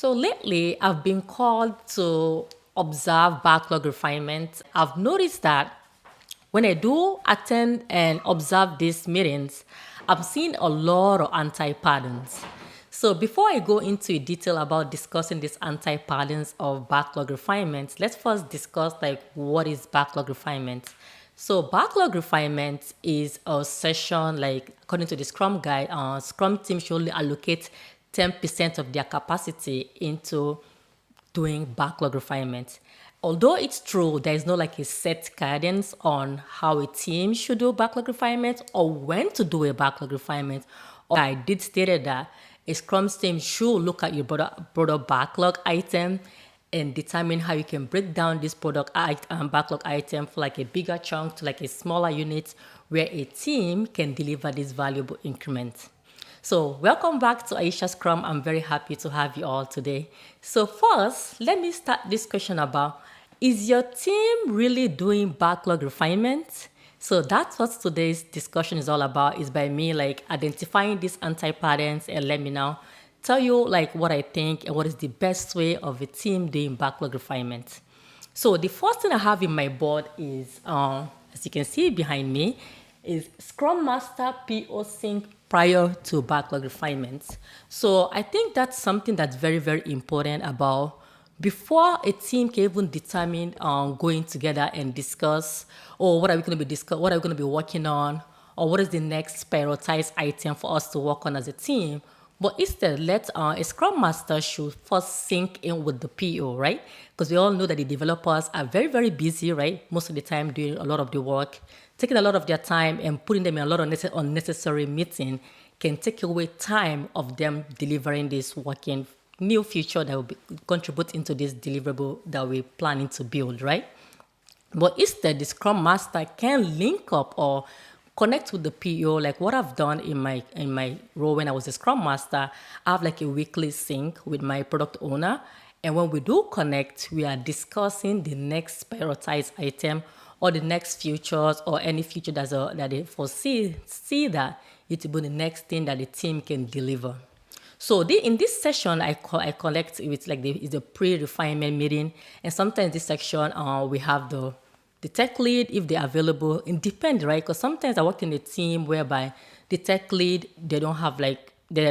So lately, I've been called to observe backlog refinement. I've noticed that when I do attend and observe these meetings, I'm seeing a lot of anti-patterns. So before I go into detail about discussing these anti-patterns of backlog refinement, let's first discuss like what is backlog refinement. So backlog refinement is a session like according to the Scrum guide, Scrum team should only allocate 10% of their capacity into doing backlog refinement. Although it's true, there is no like a set guidance on how a team should do backlog refinement or when to do a backlog refinement. I did state that a Scrum team should look at your broader backlog item and determine how you can break down this backlog item for like a bigger chunk to like a smaller unit where a team can deliver this valuable increment. So welcome back to Aisha Scrum. I'm very happy to have you all today. So first, let me start this question about, is your team really doing backlog refinement? So that's what today's discussion is all about, is by me like identifying these anti-patterns and let me now tell you like what I think and what is the best way of a team doing backlog refinement. So the first thing I have in my board is, as you can see behind me, is Scrum Master PO sync prior to backlog refinement. So I think that's something that's very, very important about before a team can even determine going together and discuss, or what are we going to what are we going to be working on, or what is the next prioritized item for us to work on as a team. But instead, let a Scrum Master should first sync in with the PO, right? Because we all know that the developers are very, very busy, right? Most of the time doing a lot of the work, taking a lot of their time and putting them in a lot of unnecessary meeting can take away time of them delivering this working new feature that will contribute into this deliverable that we're planning to build, right? But instead, the Scrum Master can link up or connect with the PO. Like what I've done in my role when I was a Scrum Master, I have like a weekly sync with my product owner. And when we do connect, we are discussing the next prioritized item or the next features or any feature that they see that it will be the next thing that the team can deliver. So in this session, I collect with like it's a pre-refinement meeting, and sometimes this section we have the tech lead if they're available. It depends, right? Because sometimes I work in a team whereby the tech lead they're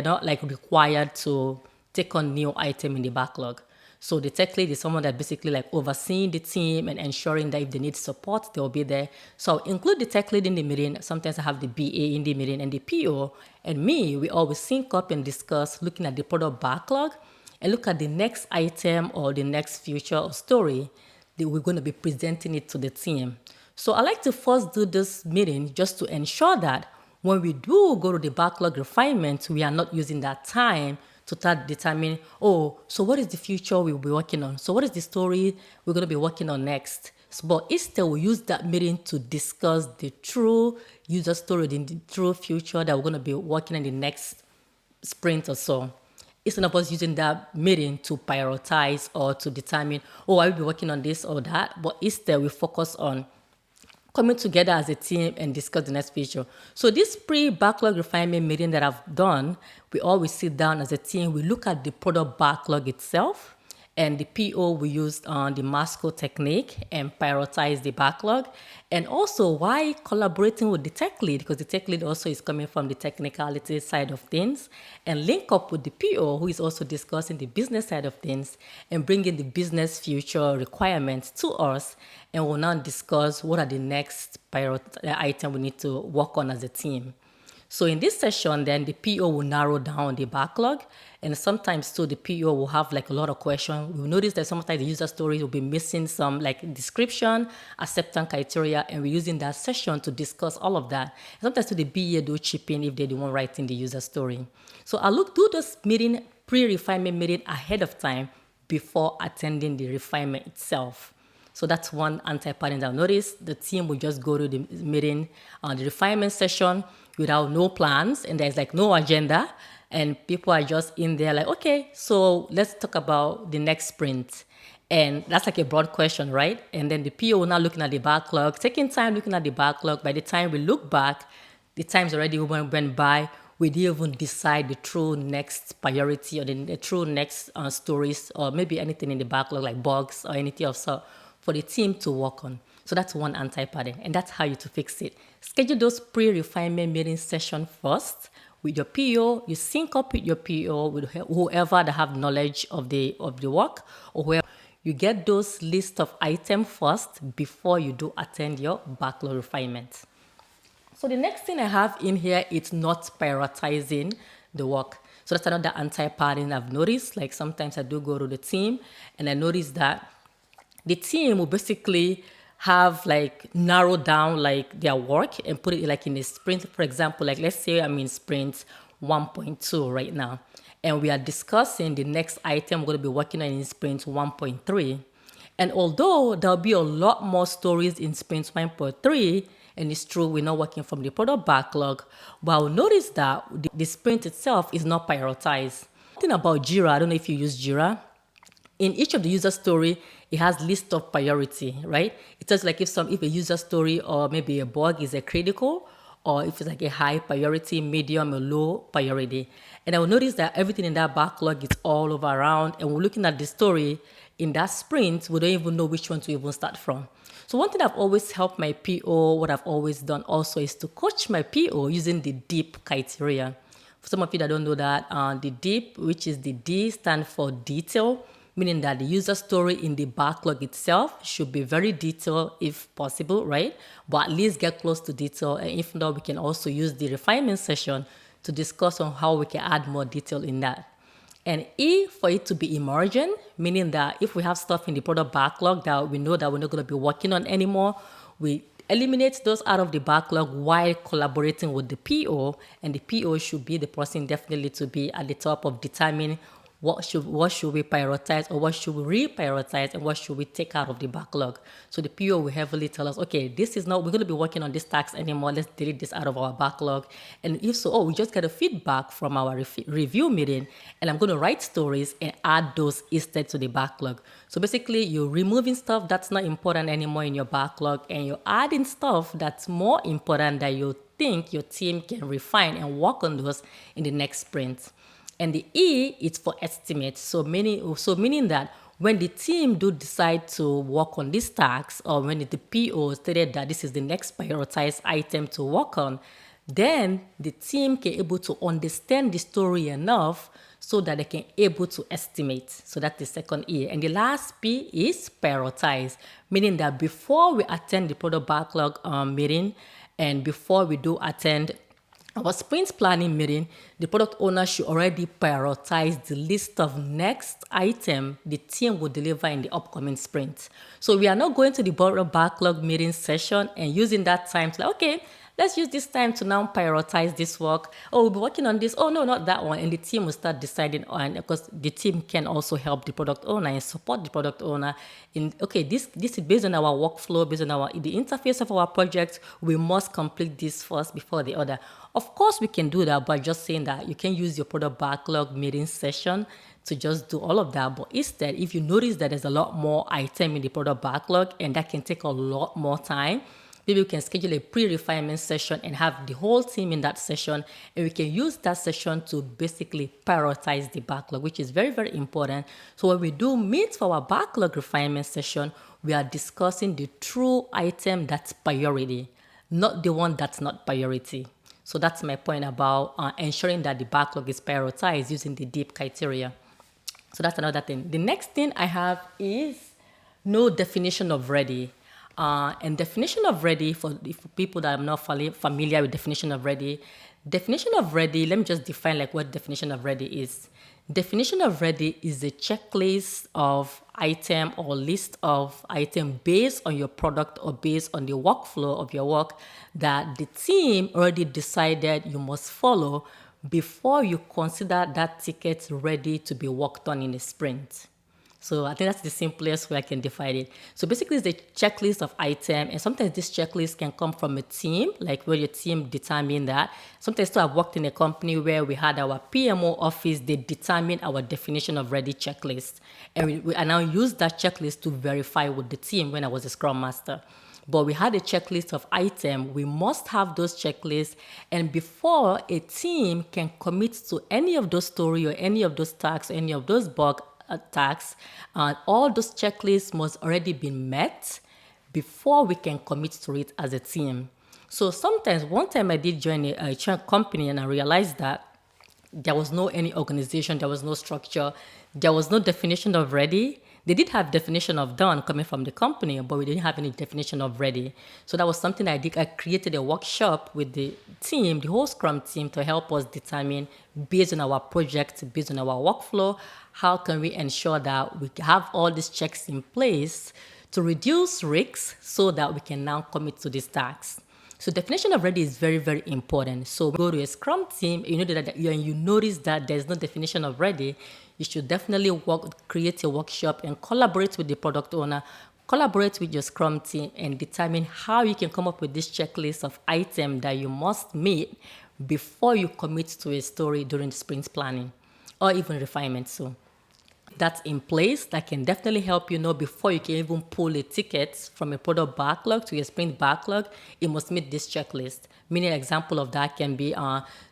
not like required to take on new item in the backlog. So the tech lead is someone that basically like overseeing the team and ensuring that if they need support, they'll be there. So I'll include the tech lead in the meeting. Sometimes I have the BA in the meeting and the PO and me. We always sync up and discuss looking at the product backlog and look at the next item or the next feature or story that we're going to be presenting it to the team. So I like to first do this meeting just to ensure that when we do go to the backlog refinement, we are not using that time to start determining, oh, so what is the future we'll be working on? So what is the story we're going to be working on next? But instead, we use that meeting to discuss the true user story, the true future that we're going to be working on the next sprint or so. Instead of us using that meeting to prioritize or to determine, oh, I will be working on this or that. But instead, we focus on coming together as a team and discuss the next feature. So this pre-backlog refinement meeting that I've done, we always sit down as a team. We look at the product backlog itself, and the PO we used on the Masco technique and prioritize the backlog. And also why collaborating with the tech lead, because the tech lead also is coming from the technicality side of things, and link up with the PO who is also discussing the business side of things and bringing the business future requirements to us. And we'll now discuss what are the next item we need to work on as a team. So in this session, then the PO will narrow down the backlog, and sometimes too the PO will have like a lot of questions. We'll notice that sometimes the user stories will be missing some like description, acceptance criteria, and we're using that session to discuss all of that. And sometimes too the BA do chip in if they're the one writing the user story. So I'll do this meeting, pre-refinement meeting ahead of time before attending the refinement itself. So that's one anti-pattern I've noticed. The team will just go to the meeting on the refinement session without no plans, and there's like no agenda, and people are just in there like, okay, so let's talk about the next sprint. And that's like a broad question, right? And then the PO now looking at the backlog, taking time looking at the backlog. By the time we look back, the time's already went by. we didn't even decide the true next priority or the true next stories or maybe anything in the backlog like bugs or anything of sort for the team to work on. So that's one anti-pattern, and that's how you to fix it. Schedule those pre-refinement meeting session first with your PO. You sync up with your PO with whoever that have knowledge of the work, or whoever. You get those list of items first before you do attend your backlog refinement. So the next thing I have in here is not prioritizing the work. So that's another anti-pattern I've noticed. Like sometimes I do go to the team and I notice that the team will basically have like narrow down like their work and put it like in a sprint. For example, like let's say I'm in sprint 1.2 right now, and we are discussing the next item we're going to be working on in sprint 1.3. And although there'll be a lot more stories in sprint 1.3, and it's true we're not working from the product backlog, but I'll notice that the sprint itself is not prioritized. Thing about Jira, I don't know if you use Jira. In each of the user story, it has list of priority, right? It says like if a user story or maybe a bug is a critical, or if it's like a high priority, medium, or low priority. And I will notice that everything in that backlog is all over around, and we're looking at the story in that sprint, we don't even know which one to even start from. So one thing I've always helped my PO, what I've always done also is to coach my PO using the DEEP criteria. For some of you that don't know that, the DEEP, which is the D, stands for detail, meaning that the user story in the backlog itself should be very detailed if possible, right? But at least get close to detail. And if not, we can also use the refinement session to discuss on how we can add more detail in that. And E, for it to be emergent, meaning that if we have stuff in the product backlog that we know that we're not going to be working on anymore, we eliminate those out of the backlog while collaborating with the PO. And the PO should be the person definitely to be at the top of determining what should we prioritize, or what should we reprioritize, and what should we take out of the backlog. So the PO will heavily tell us, okay, this is not, we're going to be working on this task anymore. Let's delete this out of our backlog. And if so, we just get a feedback from our review meeting, and I'm going to write stories and add those instead to the backlog. So basically, you're removing stuff that's not important anymore in your backlog, and you're adding stuff that's more important that you think your team can refine and work on those in the next sprint. And the E is for estimates. So meaning that when the team do decide to work on these tasks, or when the PO stated that this is the next prioritized item to work on, then the team can able to understand the story enough so that they can able to estimate. So that's the second E. And the last P is prioritize, meaning that before we attend the product backlog meeting, and before we do attend our sprint planning meeting, the product owner should already prioritize the list of next item the team will deliver in the upcoming sprint. So we are not going to the product backlog meeting session and using that time to like, okay, let's use this time to now prioritize this work. Oh, we'll be working on this. Oh, no, not that one. And the team will start deciding on, because the team can also help the product owner and support the product owner in, okay, this is based on our workflow, based on the interface of our project. We must complete this first before the other. Of course, we can do that by just saying that you can use your product backlog meeting session to just do all of that. But instead, if you notice that there's a lot more item in the product backlog and that can take a lot more time, maybe we can schedule a pre-refinement session and have the whole team in that session, and we can use that session to basically prioritize the backlog, which is very, very important. So when we do meet for our backlog refinement session, we are discussing the true item that's priority, not the one that's not priority. So that's my point about ensuring that the backlog is prioritized using the DEEP criteria. So that's another thing. The next thing I have is no definition of ready. And definition of ready, for people that are not familiar with definition of ready, let me just define like what definition of ready is. Definition of ready is a checklist of item or list of item based on your product or based on the workflow of your work that the team already decided you must follow before you consider that ticket ready to be worked on in a sprint. So I think that's the simplest way I can define it. So basically, it's a checklist of items, and sometimes this checklist can come from a team, like where your team determine that. Sometimes too, I've worked in a company where we had our PMO office, they determine our definition of ready checklist. And I now use that checklist to verify with the team when I was a scrum master. but we had a checklist of items. We must have those checklists. And before a team can commit to any of those story or any of those tasks, any of those bug tasks, all those checklists must already be met before we can commit to it as a team. So sometimes, one time I did join a company and I realized that there was no any organization, there was no structure, there was no definition of ready. They did have definition of done coming from the company, but we didn't have any definition of ready. So that was something I did. I created a workshop with the team, the whole Scrum team, to help us determine, based on our project, based on our workflow, how can we ensure that we have all these checks in place to reduce risks so that we can now commit to these tasks. So definition of ready is very, very important. So go to a Scrum team, you know that you notice that there's no definition of ready, you should definitely create a workshop and collaborate with the product owner, collaborate with your Scrum team, and determine how you can come up with this checklist of items that you must meet before you commit to a story during sprint planning or even refinement. So that's in place, that can definitely help you know before you can even pull a ticket from a product backlog to a sprint backlog, it must meet this checklist. Meaning, an example of that can be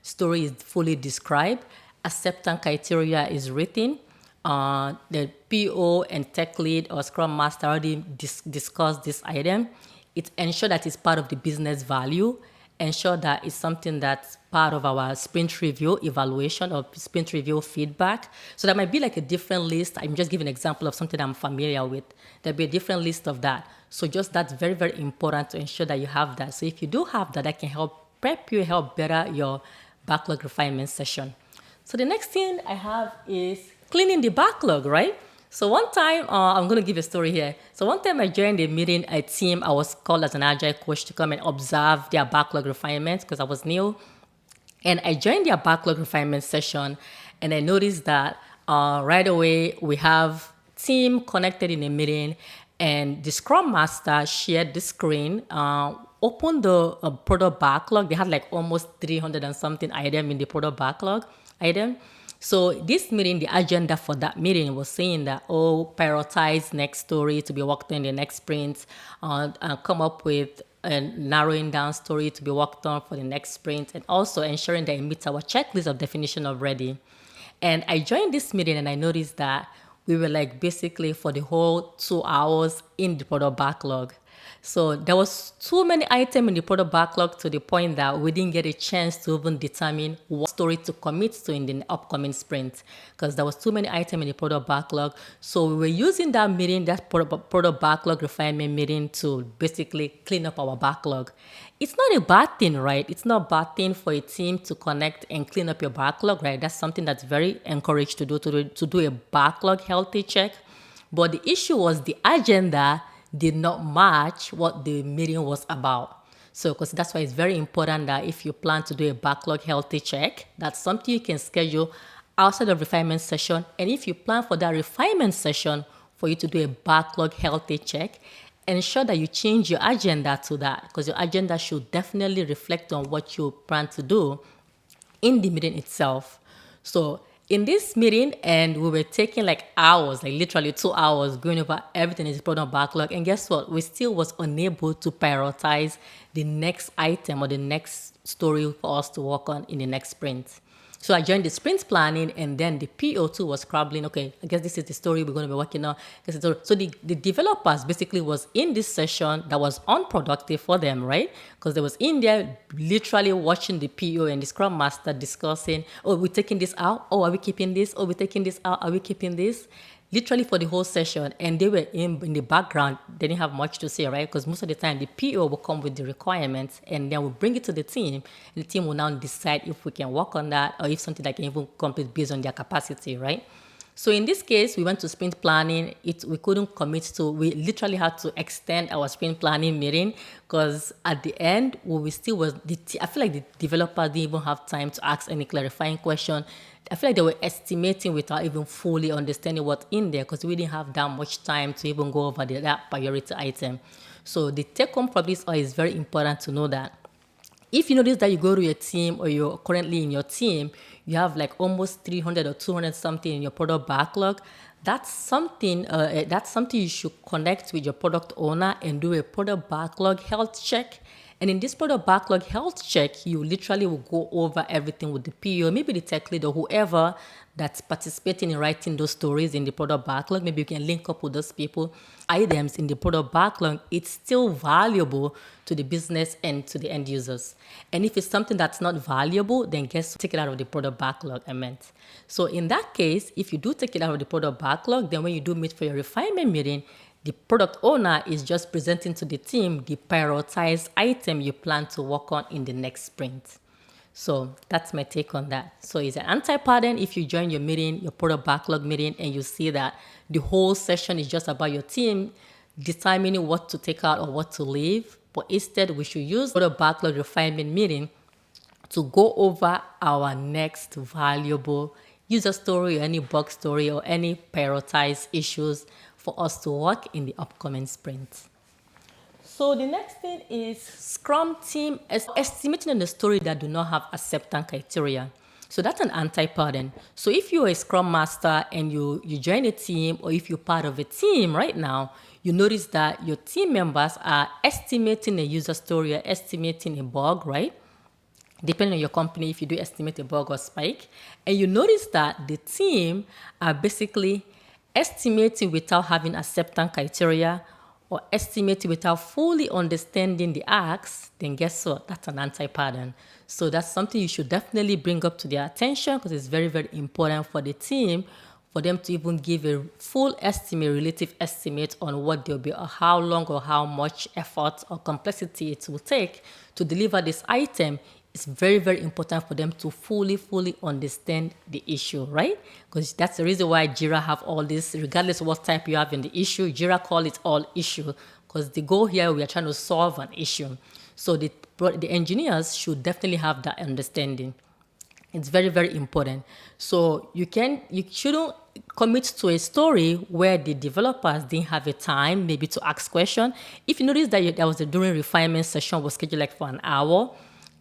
story is fully described, acceptance criteria is written, the PO and tech lead or Scrum Master already discussed this item. It ensure that it's part of the business value, ensure that it's something that's part of our sprint review evaluation or sprint review feedback. So that might be like a different list. I'm just giving an example of something I'm familiar with. There'll be a different list of that. So just that's very, very important to ensure that you have that. So if you do have that can help prep you, help better your backlog refinement session. So the next thing I have is cleaning the backlog, right? So one time, I'm going to give a story here. So one time I joined a meeting, a team, I was called as an agile coach to come and observe their backlog refinement because I was new. And I joined their backlog refinement session and I noticed that right away we have team connected in a meeting and the Scrum Master shared the screen, opened the product backlog. They had like almost 300 and something item in the product backlog item. So this meeting, the agenda for that meeting was saying that, prioritize next story to be worked on in the next sprint, and come up with a narrowing down story to be worked on for the next sprint, and also ensuring that it meets our checklist of definition of ready. And I joined this meeting and I noticed that we were like basically for the whole 2 hours in the product backlog. So there was too many items in the product backlog to the point that we didn't get a chance to even determine what story to commit to in the upcoming sprint because there was too many items in the product backlog. So we were using that meeting, that product backlog refinement meeting to basically clean up our backlog. It's not a bad thing, right? It's not a bad thing for a team to connect and clean up your backlog, right? That's something that's very encouraged to do a backlog healthy check. But the issue was the agenda did not match what the meeting was about. So, because that's why it's very important that if you plan to do a backlog healthy check, that's something you can schedule outside of refinement session. And if you plan for that refinement session for you to do a backlog healthy check, ensure that you change your agenda to that because your agenda should definitely reflect on what you plan to do in the meeting itself. So in this meeting, and we were taking like hours, like literally 2 hours, going over everything in the product backlog. And guess what? We still was unable to prioritize the next item or the next story for us to work on in the next sprint. So I joined the sprint planning, and then the PO2 was scrabbling. Okay, I guess this is the story we're going to be working on. So the developers basically was in this session that was unproductive for them, right? Because they was in there literally watching the PO and the Scrum Master discussing, we're taking this out. Are we keeping this? We're taking this out. Are we keeping this? Literally for the whole session, and they were in the background. They didn't have much to say, right? Because most of the time the PO will come with the requirements and then we'll bring it to the team, and the team will now decide if we can work on that or if something that can even complete based on their capacity, right? So in this case, we went to sprint planning. We couldn't commit to, we literally had to extend our sprint planning meeting because at the end, we still was, I feel like the developer didn't even have time to ask any clarifying question. I feel like they were estimating without even fully understanding what's in there because we didn't have that much time to even go over that priority item. So the take home from this is very important to know that If you notice that you go to your team or you're currently in your team, you have like almost 300 or 200 something in your product backlog, that's something you should connect with your product owner and do a product backlog health check. And in this product backlog health check, you literally will go over everything with the PO, maybe the tech lead or whoever that's participating in writing those stories in the product backlog. Maybe you can link up with those people. Items in the product backlog, it's still valuable to the business and to the end users. And if it's something that's not valuable, then take it out of the product backlog, I meant. So in that case, if you do take it out of the product backlog, then when you do meet for your refinement meeting, the product owner is just presenting to the team the prioritized item you plan to work on in the next sprint. So that's my take on that. So it's an anti-pattern if you join your meeting, your product backlog meeting, and you see that the whole session is just about your team determining what to take out or what to leave. But instead, we should use the backlog refinement meeting to go over our next valuable user story or any bug story or any prioritized issues for us to work in the upcoming sprint. So the next thing is Scrum Team is estimating on the story that do not have acceptance criteria. So that's an anti-pattern. So if you're a Scrum Master and you join a team, or if you're part of a team right now, you notice that your team members are estimating a user story or estimating a bug, right? Depending on your company, if you do estimate a bug or spike, and you notice that the team are basically estimating without having acceptance criteria or estimating without fully understanding the acts, then guess what? That's an anti-pattern. So that's something you should definitely bring up to their attention, because it's very, very important for the team for them to even give a full estimate, relative estimate on what they'll be, or how long or how much effort or complexity it will take to deliver this item. It's very, very important for them to fully understand the issue, right? Because that's the reason why Jira have all this, regardless of what type you have in the issue, Jira call it all issue, because the goal here, we are trying to solve an issue. So the engineers should definitely have that understanding. It's very, very important. So you shouldn't commit to a story where the developers didn't have a time maybe to ask questions. If you notice that there was a during refinement session was scheduled like for an hour,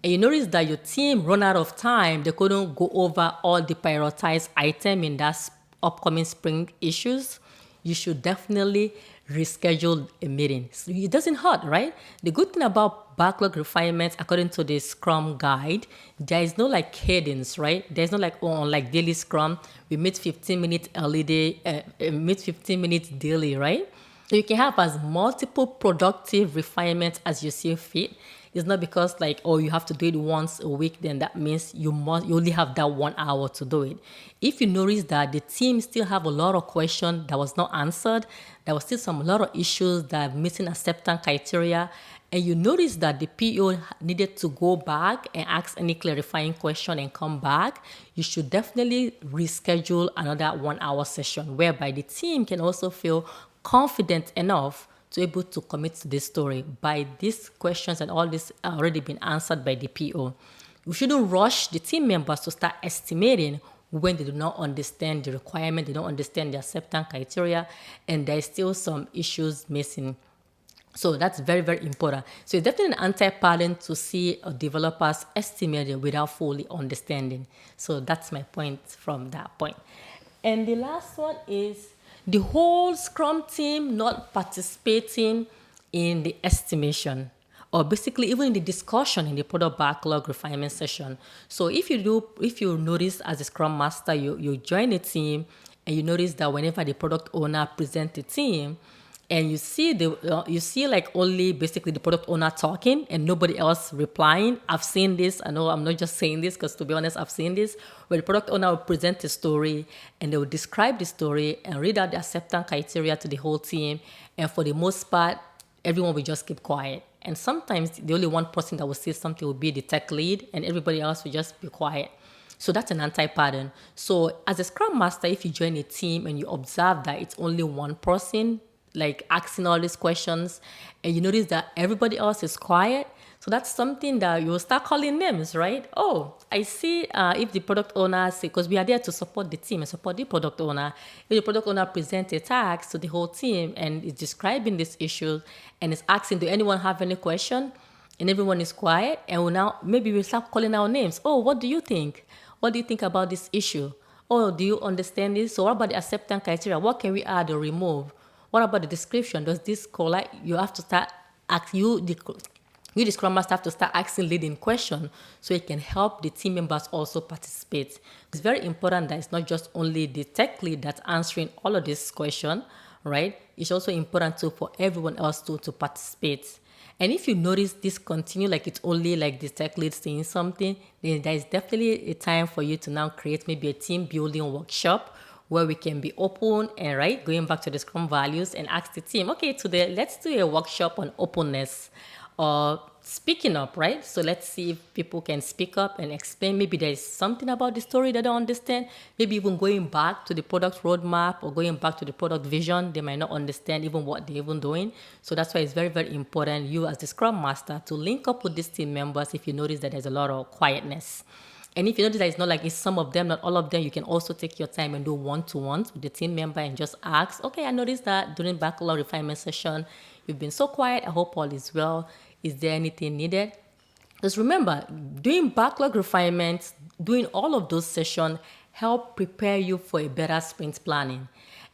and you notice that your team run out of time, they couldn't go over all the prioritized item in that upcoming spring issues, you should definitely reschedule a meeting. So it doesn't hurt, right? The good thing about backlog refinement, according to the Scrum guide, there is no like cadence, right? There's no like, on like daily Scrum, we meet 15 minutes early day, meet 15 minutes daily, right? So you can have as multiple productive refinements as you see fit. It's not because like, oh, you have to do it once a week, then that means you only have that 1 hour to do it. If you notice that the team still have a lot of questions that was not answered, there was still a lot of issues that are missing acceptance criteria, and you notice that the PO needed to go back and ask any clarifying question and come back, you should definitely reschedule another 1 hour session whereby the team can also feel confident enough to be able to commit to this story by these questions and all this already been answered by the PO. We shouldn't rush the team members to start estimating when they do not understand the requirement, they don't understand the acceptance criteria, and there's still some issues missing. So that's very, very important. So it's definitely an anti-pattern to see developers estimating without fully understanding. So that's my point from that point. And the last one is the whole Scrum team not participating in the estimation, or basically even in the discussion in the product backlog refinement session. So if you notice as a Scrum Master, you join a team and you notice that whenever the product owner presents the team, and you see like only basically the product owner talking and nobody else replying. I've seen this. I know I'm not just saying this because, to be honest, I've seen this where the product owner will present a story and they will describe the story and read out the acceptance criteria to the whole team. And for the most part, everyone will just keep quiet. And sometimes the only one person that will say something will be the tech lead, and everybody else will just be quiet. So that's an anti-pattern. So as a Scrum Master, if you join a team and you observe that it's only one person like asking all these questions, and you notice that everybody else is quiet, so that's something that you'll start calling names, right? Oh, I see if the product owner, because we are there to support the team and support the product owner, if the product owner presents a task to the whole team and is describing this issue and is asking, do anyone have any question? and everyone is quiet, and maybe we'll start calling our names. Oh, what do you think? What do you think about this issue? Oh, do you understand this? So what about the acceptance criteria? What can we add or remove? What about the description? Does this collide? You have to start the Scrum Master have to start asking leading questions so it can help the team members also participate. It's very important that it's not just only the tech lead that's answering all of these questions, right? It's also important too for everyone else to participate. And if you notice this continue, like it's only like the tech lead saying something, then there is definitely a time for you to now create maybe a team building workshop where we can be open and going back to the Scrum values and ask the team, okay, today let's do a workshop on openness or speaking up, right? So let's see if people can speak up and explain. Maybe there is something about the story that they don't understand. Maybe even going back to the product roadmap or going back to the product vision, they might not understand even what they're even doing. So that's why it's very, very important, you as the Scrum Master, to link up with these team members if you notice that there's a lot of quietness. And if you notice that it's not like it's some of them, not all of them, you can also take your time and do one-to-ones with the team member and just ask, okay, I noticed that during backlog refinement session, you've been so quiet. I hope all is well. Is there anything needed? Just remember, doing backlog refinement, doing all of those sessions help prepare you for a better sprint planning.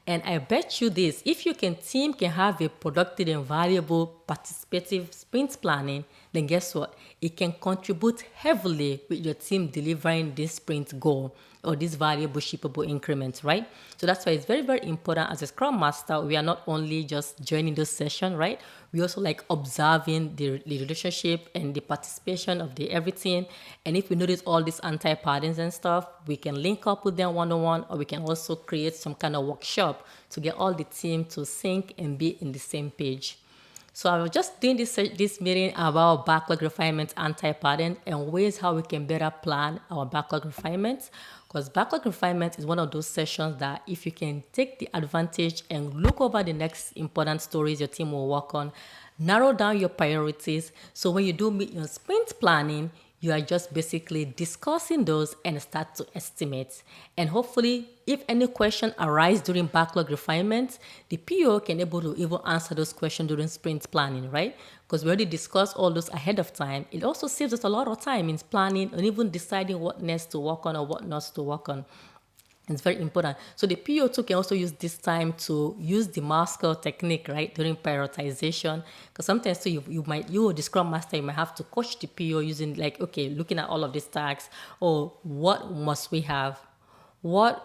And I bet you this, if your team can have a productive and valuable participative sprint planning, then guess what? It can contribute heavily with your team delivering this sprint goal or this valuable shippable increment, right? So that's why it's very, very important as a Scrum Master. We are not only just joining this session, right? We also like observing the relationship and the participation of the everything. And if we notice all these anti-patterns and stuff, we can link up with them one-on-one, or we can also create some kind of workshop to get all the team to sync and be in the same page. So I was just doing this meeting about backlog refinement, anti-pattern, and ways how we can better plan our backlog refinements. Because backlog refinement is one of those sessions that if you can take the advantage and look over the next important stories your team will work on, narrow down your priorities. So when you do meet your sprint planning, you are just basically discussing those and start to estimate. And hopefully, if any question arise during backlog refinement, the PO can able to even answer those questions during sprint planning, right? Because we already discussed all those ahead of time. It also saves us a lot of time in planning and even deciding what next to work on or what not to work on. It's very important. So the PO2 can also use this time to use the master technique, right, during prioritization. Because sometimes too, you, the Scrum Master, you might have to coach the PO using like, okay, looking at all of these tasks, or what must we have? What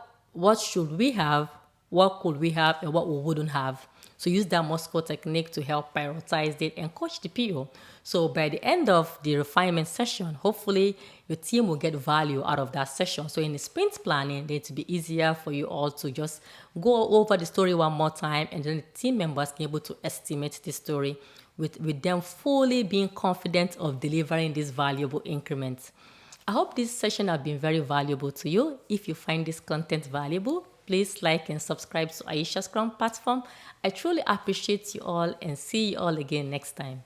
should we have? What could we have and what we wouldn't have? So use that Moscow technique to help prioritize it and coach the PO. So by the end of the refinement session, hopefully your team will get value out of that session. So in the sprint planning, it will be easier for you all to just go over the story one more time, and then the team members can be able to estimate the story with them fully being confident of delivering these valuable increments. I hope this session has been very valuable to you. If you find this content valuable, please like and subscribe to Aisha Scrum platform. I truly appreciate you all and see you all again next time.